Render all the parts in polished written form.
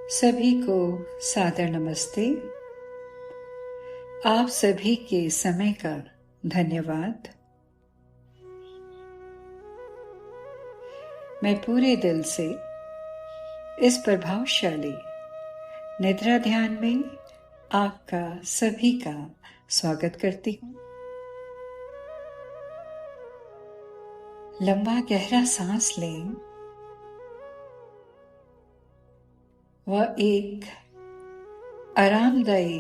सभी को सादर नमस्ते। आप सभी के समय का धन्यवाद। मैं पूरे दिल से इस प्रभावशाली निद्रा ध्यान में आपका सभी का स्वागत करती हूँ। लंबा गहरा सांस लें व एक आरामदायी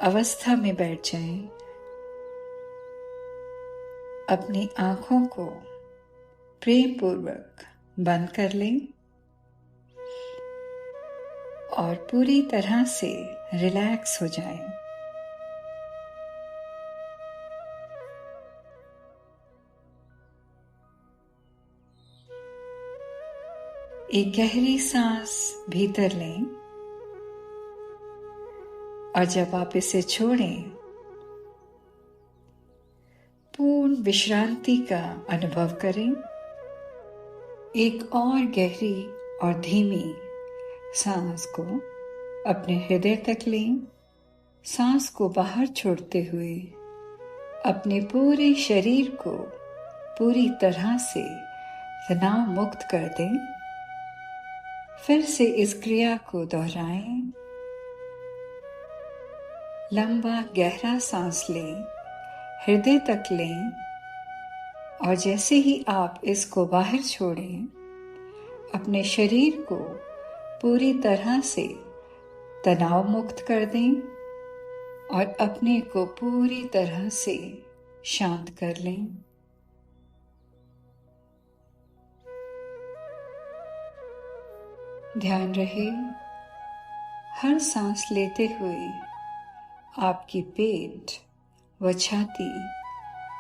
अवस्था में बैठ जाएं। अपनी आंखों को प्रेम पूर्वक बंद कर लें और पूरी तरह से रिलैक्स हो जाएं। एक गहरी सांस भीतर लें और जब आप इसे छोड़ें, पूर्ण विश्रांति का अनुभव करें। एक और गहरी और धीमी सांस को अपने हृदय तक लें। सांस को बाहर छोड़ते हुए अपने पूरे शरीर को पूरी तरह से तनाव मुक्त कर दें। फिर से इस क्रिया को दोहराएं। लंबा गहरा सांस लें, हृदय तक लें और जैसे ही आप इसको बाहर छोड़ें, अपने शरीर को पूरी तरह से तनाव मुक्त कर दें और अपने को पूरी तरह से शांत कर लें। ध्यान रहे, हर सांस लेते हुए आपकी पेट व छाती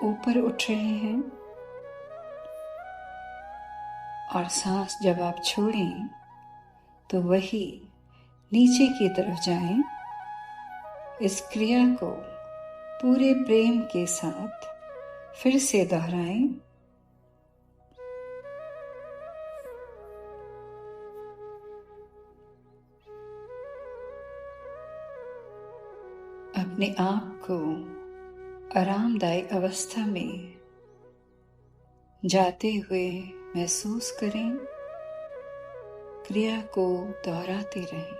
ऊपर उठ रहे हैं और सांस जब आप छोड़ें तो वही नीचे की तरफ जाएं। इस क्रिया को पूरे प्रेम के साथ फिर से दोहराएं। अपने आप को आरामदायक अवस्था में जाते हुए महसूस करें। क्रिया को दोहराते रहें।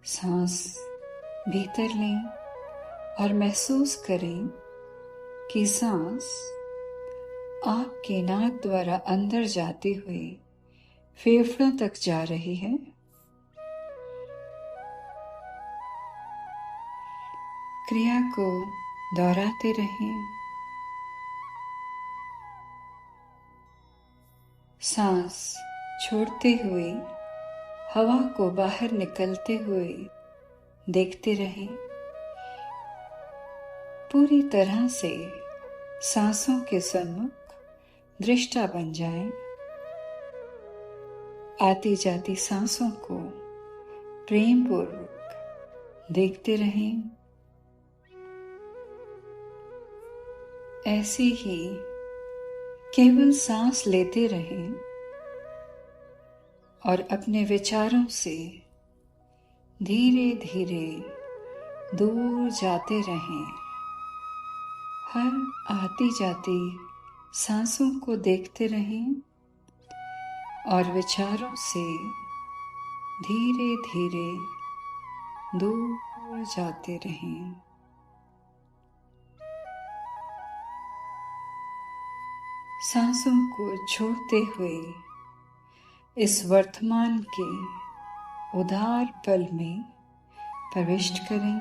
सांस भीतर लें और महसूस करें कि सांस आपके नाक द्वारा अंदर जाते हुए फेफड़ों तक जा रही है। क्रिया को दोहराते रहें। सांस छोड़ते हुए हवा को बाहर निकलते हुए देखते रहें। पूरी तरह से सांसों के सम्मुख दृष्टा बन जाएं। आती जाती सांसों को प्रेम पूर्वक देखते रहें। ऐसे ही केवल सांस लेते रहें और अपने विचारों से धीरे धीरे दूर जाते रहें। हर आती जाती सांसों को देखते रहें और विचारों से धीरे धीरे दूर जाते रहें। सांसों को छोड़ते हुए इस वर्तमान के उदार पल में प्रविष्ट करें।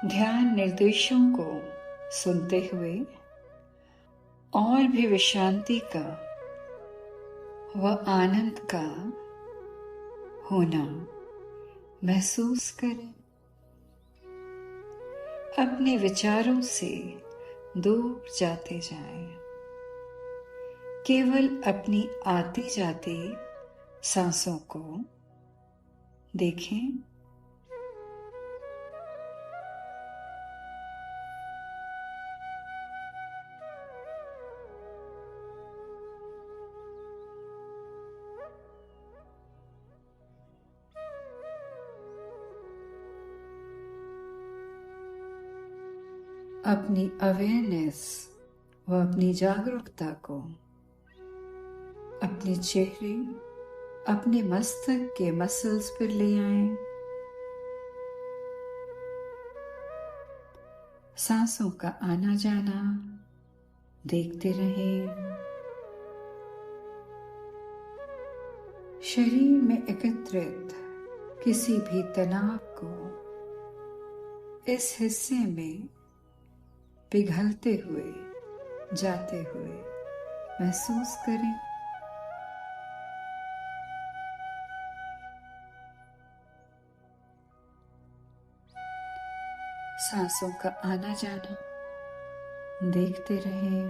ध्यान निर्देशों को सुनते हुए और भी विश्रांति का व आनंद का होना महसूस करें। अपने विचारों से दूर जाते जाएं। केवल अपनी आती जाती सांसों को देखें। अपनी अवेयरनेस व अपनी जागरूकता को अपने चेहरे, अपने मस्तक के मसल्स पर ले आएं। सांसों का आना जाना देखते रहें। शरीर में एकत्रित किसी भी तनाव को इस हिस्से में पिघलते हुए, जाते हुए महसूस करें। सांसों का आना जाना देखते रहें।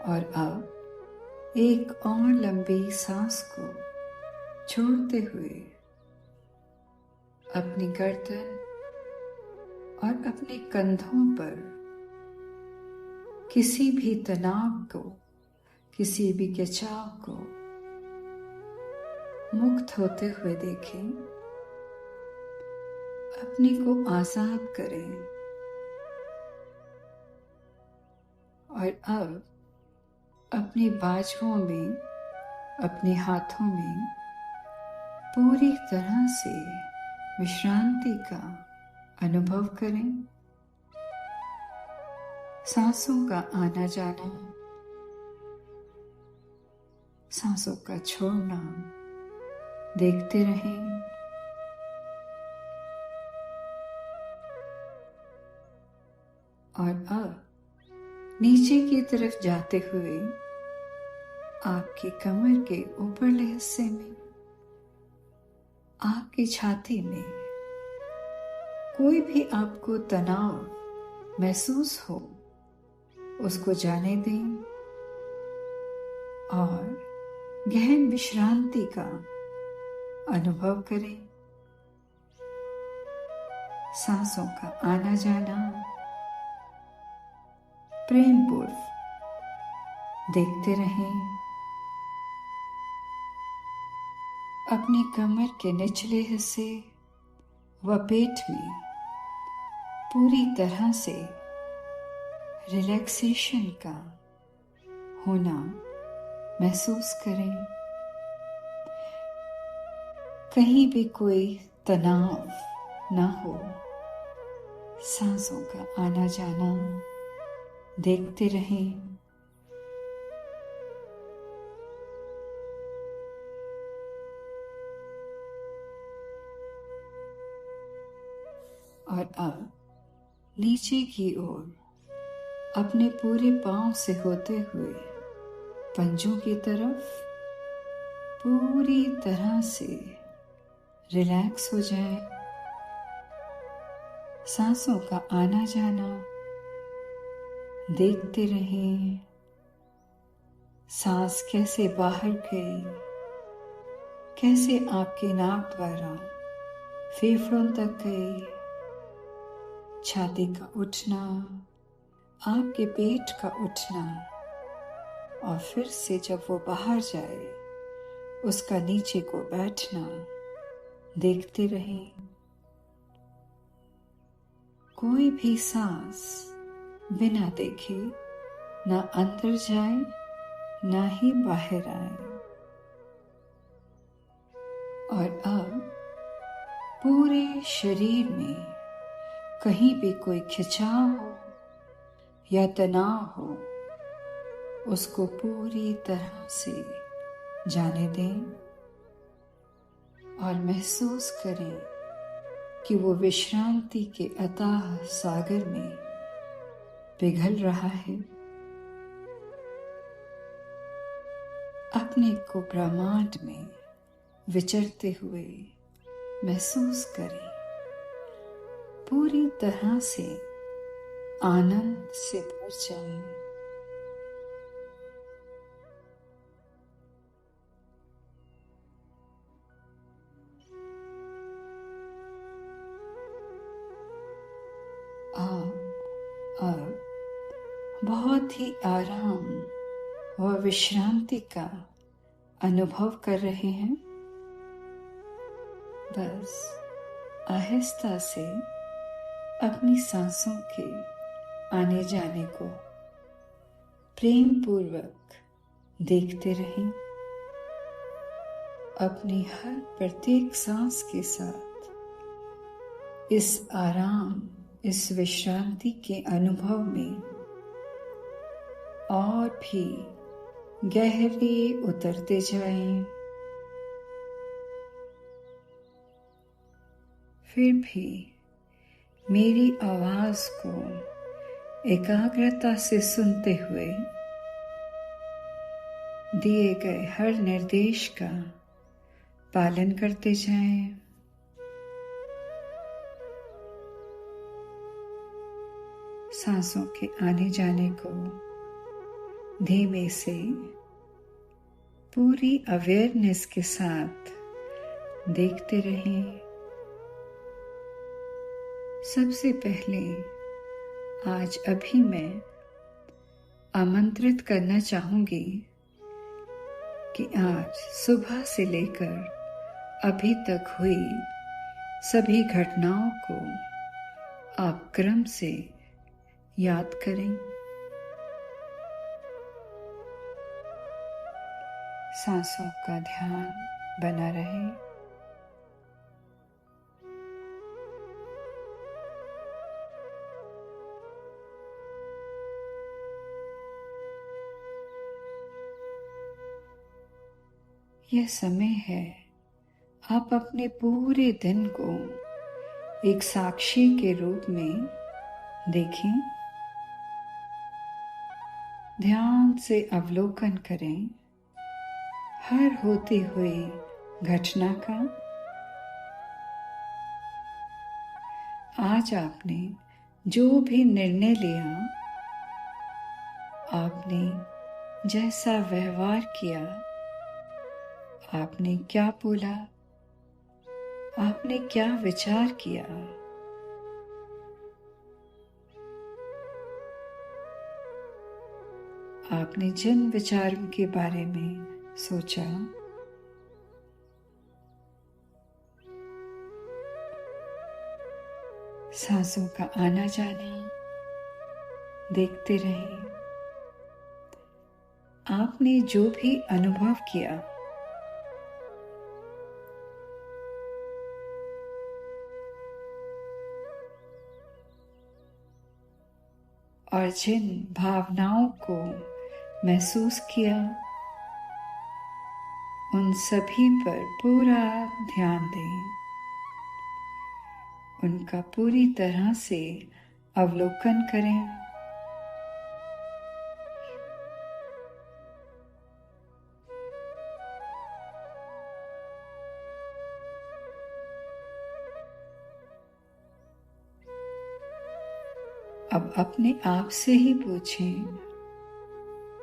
और अब एक और लंबी सांस को छोड़ते हुए अपनी गर्दन और अपने कंधों पर किसी भी तनाव को, किसी भी खिंचाव को मुक्त होते हुए देखें। अपने को आजाद करें। और अब अपनी बाजुओं में, अपने हाथों में पूरी तरह से विश्रांति का अनुभव करें। सांसों का आना जाना, सांसों का छोड़ना देखते रहें। और अब नीचे की तरफ जाते हुए आपकी कमर के ऊपरले हिस्से में, आपकी छाती में कोई भी आपको तनाव महसूस हो, उसको जाने दें और गहन विश्रांति का अनुभव करें। सांसों का आना जाना प्रेमपूर्वक देखते रहें। अपनी कमर के निचले हिस्से व पेट में पूरी तरह से रिलैक्सेशन का होना महसूस करें। कहीं भी कोई तनाव ना हो। सांसों का आना जाना देखते रहें। और अब नीचे की ओर अपने पूरे पांव से होते हुए पंजों की तरफ पूरी तरह से रिलैक्स हो जाए। सांसों का आना जाना देखते रहें। सांस कैसे बाहर गई, कैसे आपके नाक द्वारा फेफड़ों तक गई, छाती का उठना, आपके पेट का उठना, और फिर से जब वो बाहर जाए उसका नीचे को बैठना देखते रहें। कोई भी सांस बिना देखे ना अंदर जाए ना ही बाहर आए। और अब पूरे शरीर में कहीं भी कोई खिंचाव हो या तनाव हो, उसको पूरी तरह से जाने दें और महसूस करें कि वो विश्रांति के अथाह सागर में पिघल रहा है। अपने को ब्रह्मांड में विचरते हुए महसूस करें। पूरी तरह से आनंद से भर जाएं। अब बहुत ही आराम व विश्रांति का अनुभव कर रहे हैं। बस आहिस्ता से अपनी सांसों के आने जाने को प्रेम पूर्वक देखते रहें। अपनी हर प्रत्येक सांस के साथ इस आराम, इस विश्रांति के अनुभव में और भी गहरे उतरते जाएं। फिर भी मेरी आवाज को एकाग्रता से सुनते हुए दिए गए हर निर्देश का पालन करते जाएं। सांसों के आने जाने को धीमे से पूरी अवेयरनेस के साथ देखते रहें। सबसे पहले आज अभी मैं आमंत्रित करना चाहूंगी कि आज सुबह से लेकर अभी तक हुई सभी घटनाओं को आप क्रम से याद करें। सांसों का ध्यान बना रहे। यह समय है आप अपने पूरे दिन को एक साक्षी के रूप में देखें। ध्यान से अवलोकन करें हर होती हुई घटना का। आज आपने जो भी निर्णय लिया, आपने जैसा व्यवहार किया, आपने क्या बोला, आपने क्या विचार किया, आपने जिन विचारों के बारे में सोचा, सांसों का आना जाना देखते रहें। आपने जो भी अनुभव किया, और जिन भावनाओं को महसूस किया, उन सभी पर पूरा ध्यान दें। उनका पूरी तरह से अवलोकन करें। अब अपने आप से ही पूछें,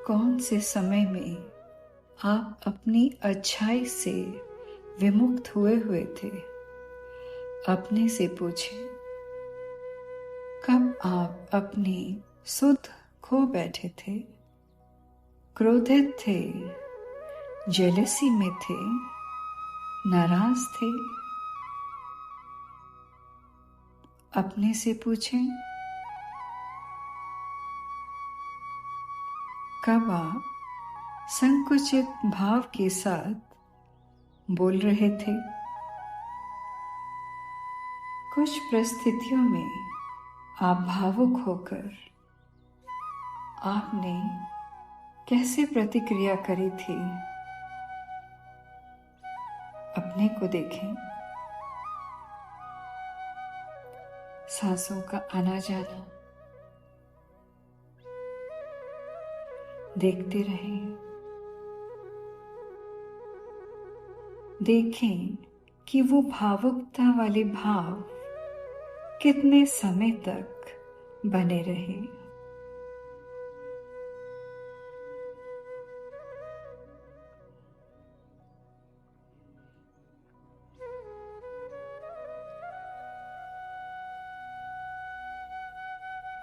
कौन से समय में आप अपनी अच्छाई से विमुक्त हुए थे? अपने से पूछें, कब आप अपनी सुध खो बैठे थे, क्रोधित थे, जेलसी में थे, नाराज थे? अपने से पूछें, कब आप संकुचित भाव के साथ बोल रहे थे? कुछ परिस्थितियों में आप भावुक होकर आपने कैसे प्रतिक्रिया करी थी? अपने को देखें। सांसों का आना जाना देखते रहें। देखें कि वो भावुकता वाले भाव कितने समय तक बने रहे।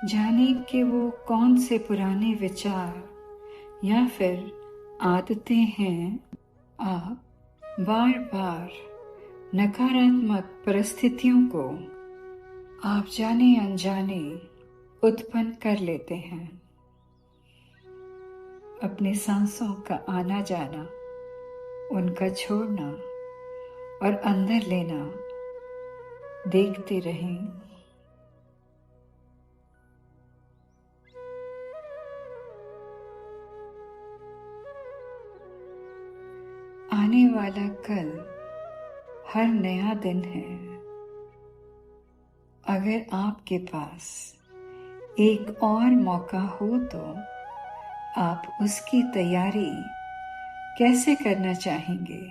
जाने कि वो कौन से पुराने विचार या फिर आदतें हैं आप बार बार नकारात्मक परिस्थितियों को आप जाने अनजाने उत्पन्न कर लेते हैं। अपनी सांसों का आना जाना, उनका छोड़ना और अंदर लेना देखते रहें। आने वाला कल हर नया दिन है। अगर आपके पास एक और मौका हो तो आप उसकी तैयारी कैसे करना चाहेंगे?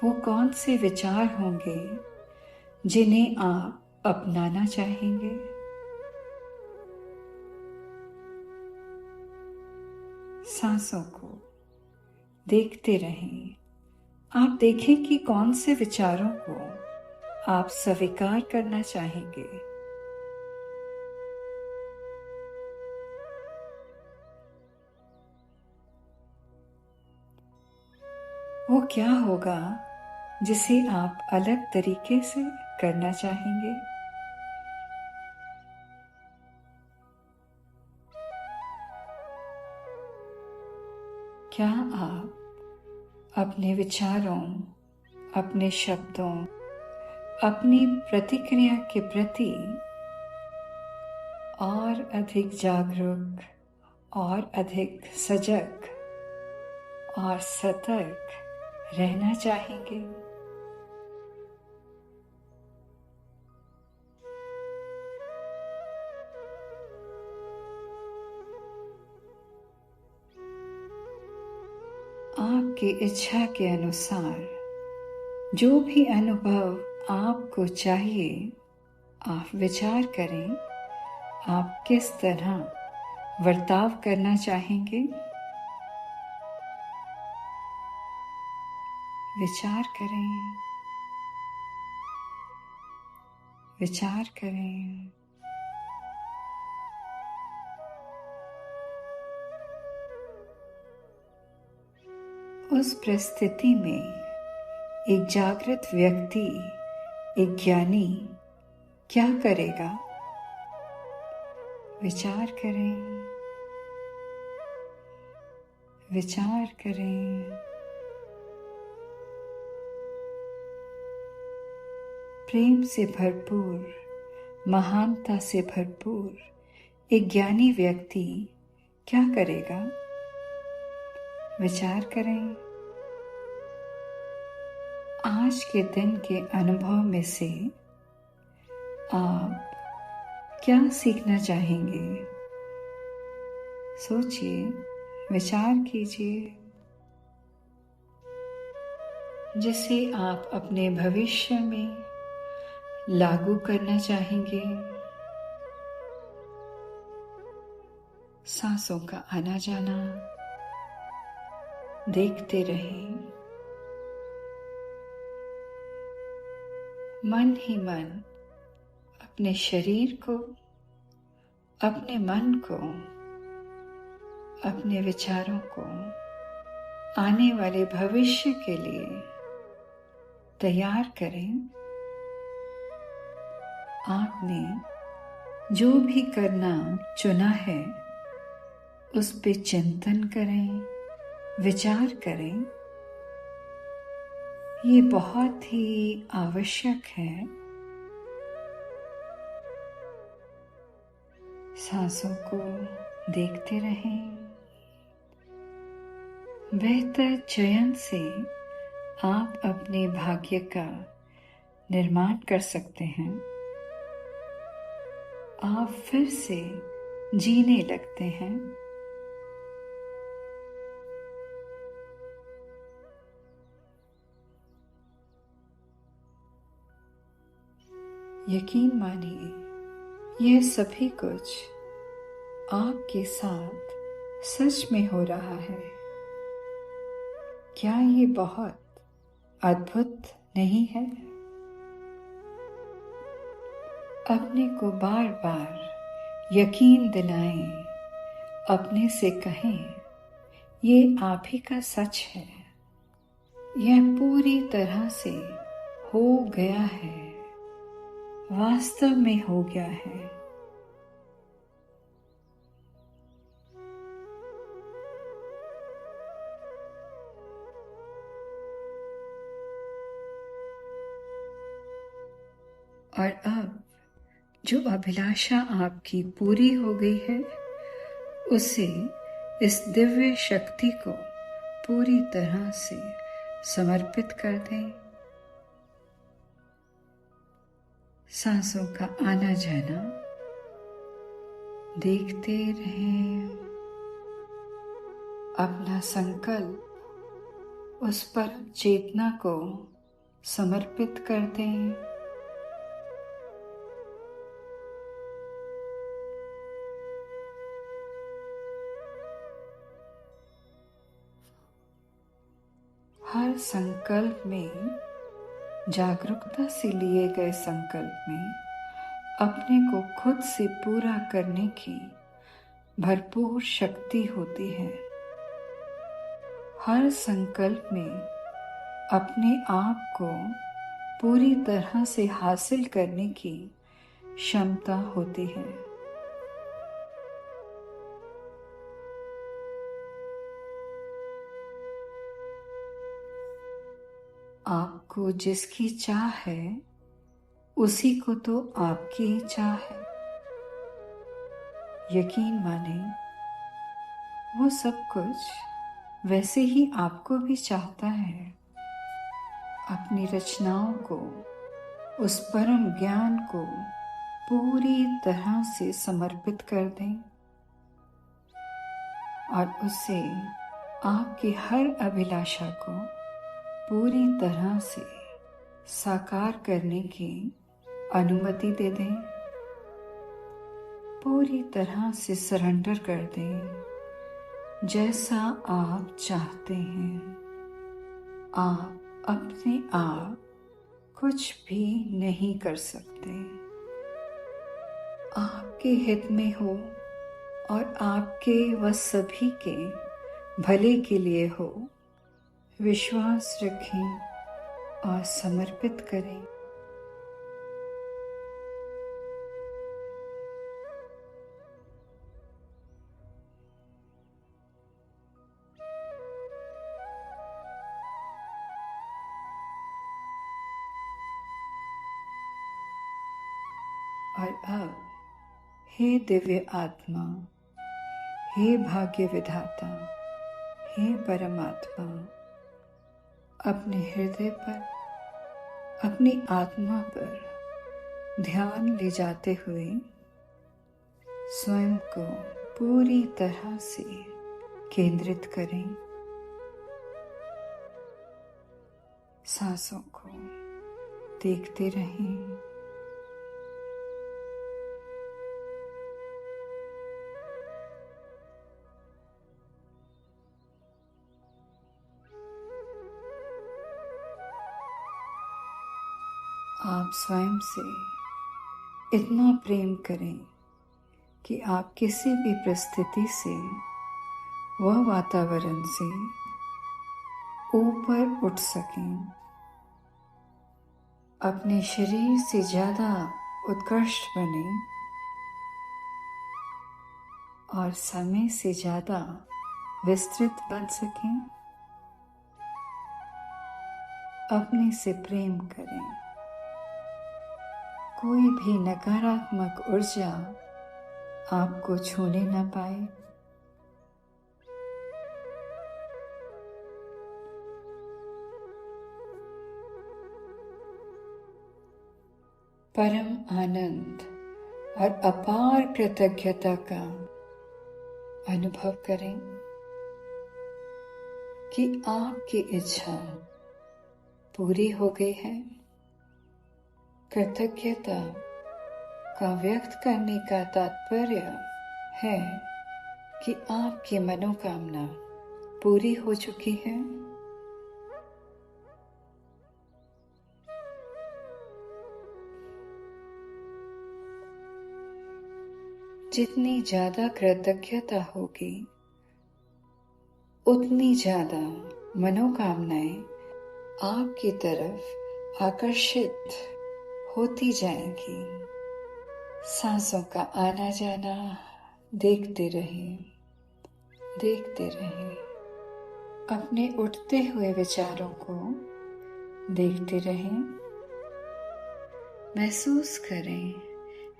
वो कौन से विचार होंगे जिन्हें आप अपनाना चाहेंगे? सांसों को देखते रहें। आप देखें कि कौन से विचारों को आप स्वीकार करना चाहेंगे। वो क्या होगा जिसे आप अलग तरीके से करना चाहेंगे? क्या आप अपने विचारों, अपने शब्दों, अपनी प्रतिक्रिया के प्रति और अधिक जागरूक और अधिक सजग और सतर्क रहना चाहेंगे? आपकी इच्छा के अनुसार जो भी अनुभव आपको चाहिए, आप विचार करें आप किस तरह बर्ताव करना चाहेंगे। विचार करें, विचार करें। उस परिस्थिति में एक जागृत व्यक्ति, एक ज्ञानी क्या करेगा? विचार करें, विचार करें। प्रेम से भरपूर, महानता से भरपूर एक ज्ञानी व्यक्ति क्या करेगा? विचार करें। आज के दिन के अनुभव में से आप क्या सीखना चाहेंगे? सोचिए, विचार कीजिए, जिसे आप अपने भविष्य में लागू करना चाहेंगे। सांसों का आना जाना देखते रहें। मन ही मन अपने शरीर को, अपने मन को, अपने विचारों को आने वाले भविष्य के लिए तैयार करें। आपने जो भी करना चुना है उस पे चिंतन करें, विचार करें। ये बहुत ही आवश्यक है। सांसों को देखते रहें। बेहतर चयन से आप अपने भाग्य का निर्माण कर सकते हैं। आप फिर से जीने लगते हैं। यकीन मानिए, यह सभी कुछ आपके साथ सच में हो रहा है। क्या ये बहुत अद्भुत नहीं है? अपने को बार बार यकीन दिलाएं, अपने से कहें, ये आप ही का सच है, यह पूरी तरह से हो गया है, वास्तव में हो गया है। और अब जो अभिलाषा आपकी पूरी हो गई है, उसे इस दिव्य शक्ति को पूरी तरह से समर्पित कर दें। सांसों का आना जाना देखते रहें। अपना संकल्प उस परम चेतना को समर्पित कर दें। हर संकल्प में, जागरूकता से लिए गए संकल्प में अपने को खुद से पूरा करने की भरपूर शक्ति होती है। हर संकल्प में अपने आप को पूरी तरह से हासिल करने की क्षमता होती है। आपको जिसकी चाह है, उसी को तो आपकी चाह है। यकीन माने, वो सब कुछ वैसे ही आपको भी चाहता है। अपनी रचनाओं को, उस परम ज्ञान को पूरी तरह से समर्पित कर दें और उससे आपकी हर अभिलाषा को पूरी तरह से साकार करने की अनुमति दे दें। पूरी तरह से सरेंडर कर दें। जैसा आप चाहते हैं, आप अपने आप कुछ भी नहीं कर सकते। आपके हित में हो और आपके व सभी के भले के लिए हो, विश्वास रखें और समर्पित करें। और अब, हे दिव्य आत्मा, हे भाग्य विधाता, हे परमात्मा, अपने हृदय पर, अपनी आत्मा पर ध्यान ले जाते हुए स्वयं को पूरी तरह से केंद्रित करें। सांसों को देखते रहें। आप स्वयं से इतना प्रेम करें कि आप किसी भी परिस्थिति से व वातावरण से ऊपर उठ सकें। अपने शरीर से ज़्यादा उत्कृष्ट बने और समय से ज़्यादा विस्तृत बन सकें। अपने से प्रेम करें। कोई भी नकारात्मक ऊर्जा आपको छूने न पाए। परम आनंद और अपार कृतज्ञता का अनुभव करें कि आपकी इच्छा पूरी हो गई है। कृतज्ञता का व्यक्त करने का तात्पर्य है कि आपकी मनोकामना पूरी हो चुकी है। जितनी ज्यादा कृतज्ञता होगी उतनी ज्यादा मनोकामनाएं आपकी तरफ आकर्षित होती जाएंगी। सांसों का आना जाना देखते रहें, देखते रहें। अपने उठते हुए विचारों को देखते रहें। महसूस करें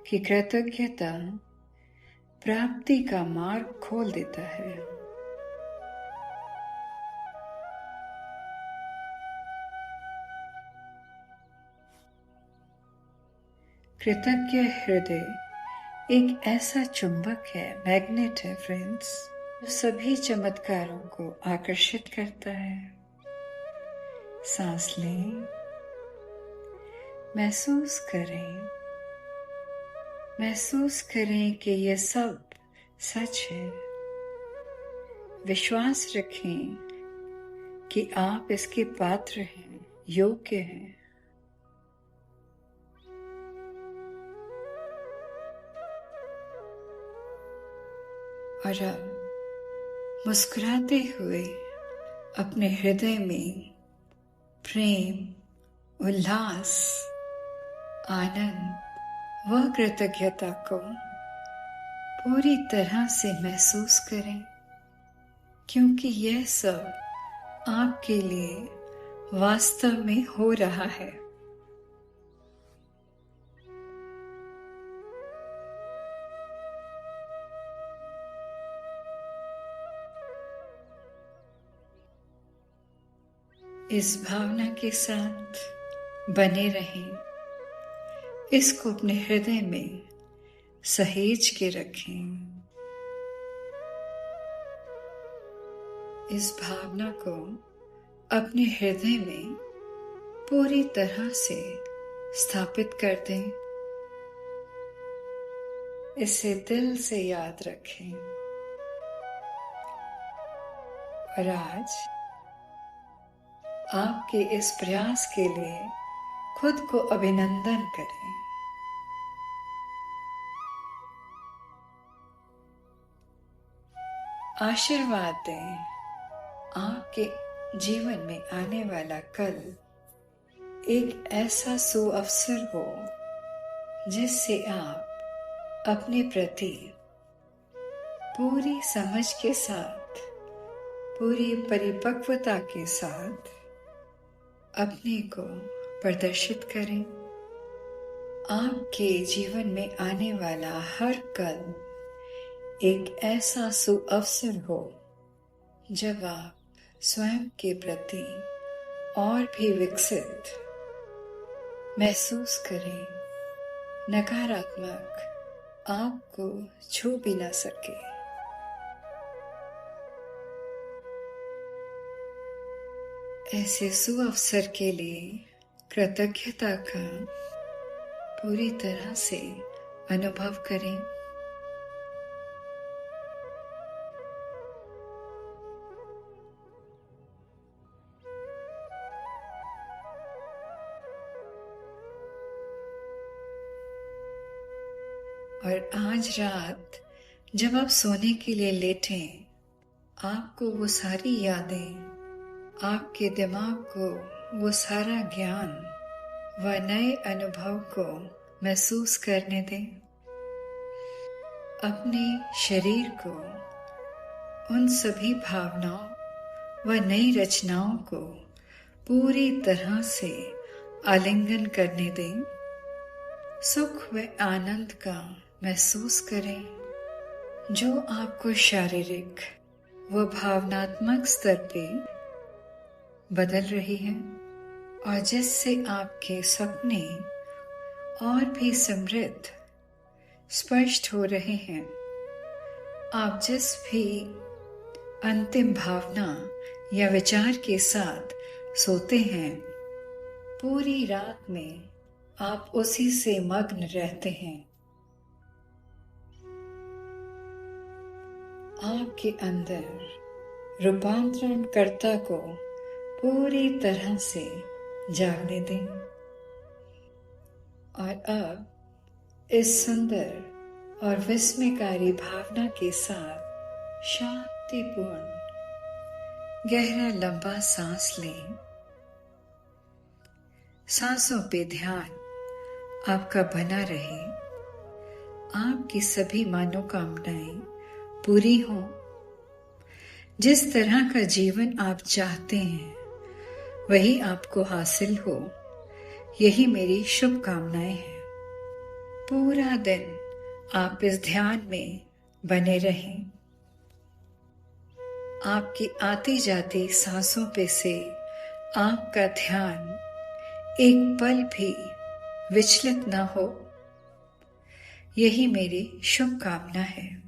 कि कृतज्ञता प्राप्ति का मार्ग खोल देता है। कृतज्ञ हृदय एक ऐसा चुंबक है, मैग्नेट है फ्रेंड्स, जो सभी चमत्कारों को आकर्षित करता है। सांस लें, महसूस करें कि यह सब सच है। विश्वास रखें कि आप इसके पात्र हैं, योग्य हैं। और अब मुस्कुराते हुए अपने हृदय में प्रेम, उल्लास, आनंद व कृतज्ञता को पूरी तरह से महसूस करें, क्योंकि यह सब आपके लिए वास्तव में हो रहा है। इस भावना के साथ बने रहें। इसको अपने हृदय में सहेज के रखें। इस भावना को अपने हृदय में पूरी तरह से स्थापित कर दें। इसे दिल से याद रखें। और आज आपके इस प्रयास के लिए खुद को अभिनंदन करें। आशीर्वाद दें। आपके जीवन में आने वाला कल एक ऐसा सुअवसर हो जिससे आप अपने प्रति पूरी समझ के साथ, पूरी परिपक्वता के साथ अपने को प्रदर्शित करें। आपके जीवन में आने वाला हर कल एक ऐसा सुअवसर हो जब आप स्वयं के प्रति और भी विकसित महसूस करें। नकारात्मक आपको छू भी ना सके। ऐसे सुअवसर के लिए कृतज्ञता का पूरी तरह से अनुभव करें। और आज रात जब आप सोने के लिए लेटें, आपको वो सारी यादें, आपके दिमाग को वो सारा ज्ञान व नए अनुभव को महसूस करने दें। अपने शरीर को उन सभी भावनाओं व नई रचनाओं को पूरी तरह से आलिंगन करने दें। सुख व आनंद का महसूस करें जो आपको शारीरिक व भावनात्मक स्तर पे बदल रही है और जिससे आपके सपने और भी समृद्ध स्पष्ट हो रहे हैं। आप जिस भी अंतिम भावना या विचार के साथ सोते हैं, पूरी रात में आप उसी से मग्न रहते हैं। आपके अंदर रूपांतरण कर्ता को पूरी तरह से जागने दें। और अब इस सुंदर और विस्मयकारी भावना के साथ शांतिपूर्ण गहरा लंबा सांस लें। सांसों पे ध्यान आपका बना रहे। आपकी सभी मनोकामनाएं पूरी हों। जिस तरह का जीवन आप चाहते हैं वही आपको हासिल हो, यही मेरी शुभकामनाएं हैं। पूरा दिन आप इस ध्यान में बने रहें। आपकी आती जाती सांसों पे से आपका ध्यान एक पल भी विचलित न हो, यही मेरी शुभकामना है।